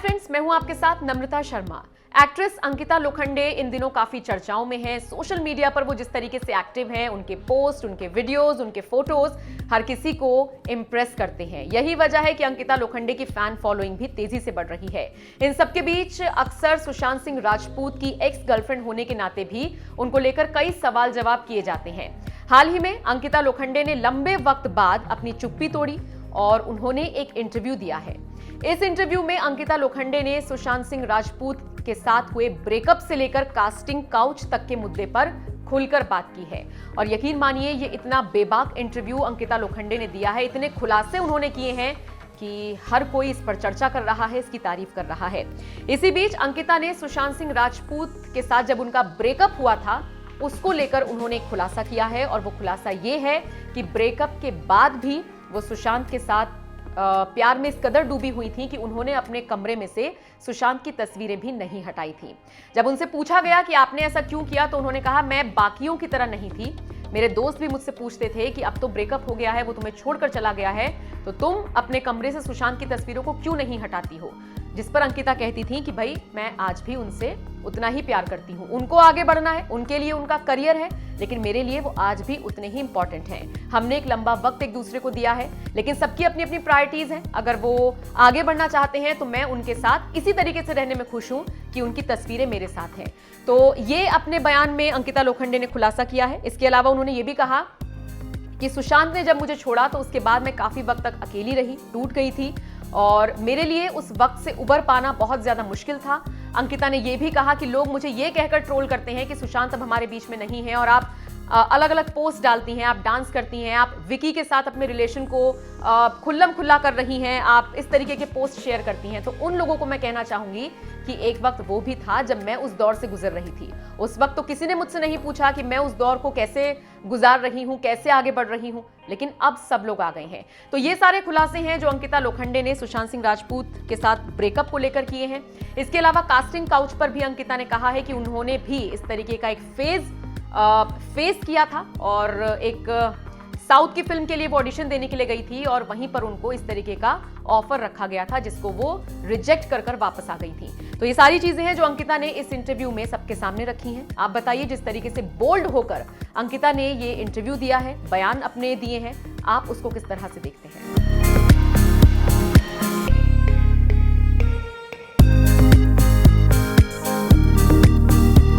Friends, मैं हूं आपके साथ नम्रता शर्मा। एक्ट्रेस अंकिता लोखंडे इन दिनों काफी चर्चाओं में हैं। सोशल मीडिया पर वो जिस तरीके से एक्टिव हैं, उनके पोस्ट, उनके वीडियोस, उनके फोटोज हर किसी को इम्प्रेस करते हैं। यही वजह है कि अंकिता लोखंडे की फैन फॉलोइंग भी तेजी से बढ़ रही है। इन सबके बीच अक्सर सुशांत सिंह राजपूत की एक्स गर्लफ्रेंड होने के नाते भी उनको लेकर कई सवाल जवाब किए जाते हैं। हाल ही में अंकिता लोखंडे ने लंबे वक्त बाद अपनी चुप्पी तोड़ी और उन्होंने एक इंटरव्यू दिया है। इस इंटरव्यू में अंकिता लोखंडे ने सुशांत सिंह राजपूत के साथ हुए ब्रेकअप से लेकर कास्टिंग काउच तक के मुद्दे पर खुलकर बात की है। और यकीन मानिए, ये इतना बेबाक इंटरव्यू अंकिता लोखंडे ने दिया है, इतने खुलासे उन्होंने किए हैं कि हर कोई इस पर चर्चा कर रहा है, इसकी तारीफ कर रहा है। इसी बीच अंकिता ने सुशांत सिंह राजपूत के साथ जब उनका ब्रेकअप हुआ था, उसको लेकर उन्होंने एक खुलासा किया है। और वो खुलासा ये है कि ब्रेकअप के बाद भी वो सुशांत के साथ प्यार में इस कदर डूबी हुई थी कि उन्होंने अपने कमरे में से सुशांत की तस्वीरें भी नहीं हटाई थी। जब उनसे पूछा गया कि आपने ऐसा क्यों किया, तो उन्होंने कहा, मैं बाकियों की तरह नहीं थी। मेरे दोस्त भी मुझसे पूछते थे कि अब तो ब्रेकअप हो गया है, वो तुम्हें छोड़कर चला गया है, तो तुम अपने कमरे से सुशांत की तस्वीरों को क्यों नहीं हटाती हो। जिस पर अंकिता कहती थी कि भाई, मैं आज भी उनसे उतना ही प्यार करती हूँ, उनको आगे बढ़ना है, उनके लिए उनका करियर है, लेकिन मेरे लिए वो आज भी उतने ही इंपॉर्टेंट हैं। हमने एक लंबा वक्त एक दूसरे को दिया है, लेकिन सबकी अपनी अपनी प्रायोरिटीज हैं। अगर वो आगे बढ़ना चाहते हैं तो मैं उनके साथ इसी तरीके से रहने में खुश हूँ कि उनकी तस्वीरें मेरे साथ हैं। तो ये अपने बयान में अंकिता लोखंडे ने खुलासा किया है। इसके अलावा उन्होंने ये भी कहा कि सुशांत ने जब मुझे छोड़ा तो उसके बाद मैं काफी वक्त तक अकेली रही, टूट गई थी और मेरे लिए उस वक्त से उबर पाना बहुत ज्यादा मुश्किल था। अंकिता ने यह भी कहा कि लोग मुझे ये कहकर ट्रोल करते हैं कि सुशांत अब हमारे बीच में नहीं है और आप अलग अलग पोस्ट डालती हैं, आप डांस करती हैं, आप विकी के साथ अपने रिलेशन को खुल्लम खुल्ला कर रही हैं, आप इस तरीके के पोस्ट शेयर करती हैं। तो उन लोगों को मैं कहना चाहूंगी कि एक वक्त वो भी था जब मैं उस दौर से गुजर रही थी। उस वक्त तो किसी ने मुझसे नहीं पूछा कि मैं उस दौर को कैसे गुजार रही हूं, कैसे आगे बढ़ रही हूं, लेकिन अब सब लोग आ गए हैं। तो ये सारे खुलासे हैं जो अंकिता लोखंडे ने सुशांत सिंह राजपूत के साथ ब्रेकअप को लेकर किए हैं। इसके अलावा कास्टिंग काउच पर भी अंकिता ने कहा है कि उन्होंने भी इस तरीके का एक फेस किया था और एक साउथ की फिल्म के लिए वो ऑडिशन देने के लिए गई थी और वहीं पर उनको इस तरीके का ऑफर रखा गया था जिसको वो रिजेक्ट कर वापस आ गई थी। तो ये सारी चीजें हैं जो अंकिता ने इस इंटरव्यू में सबके सामने रखी हैं। आप बताइए, जिस तरीके से बोल्ड होकर अंकिता ने ये इंटरव्यू दिया है, बयान अपने दिए हैं, आप उसको किस तरह से देखते हैं?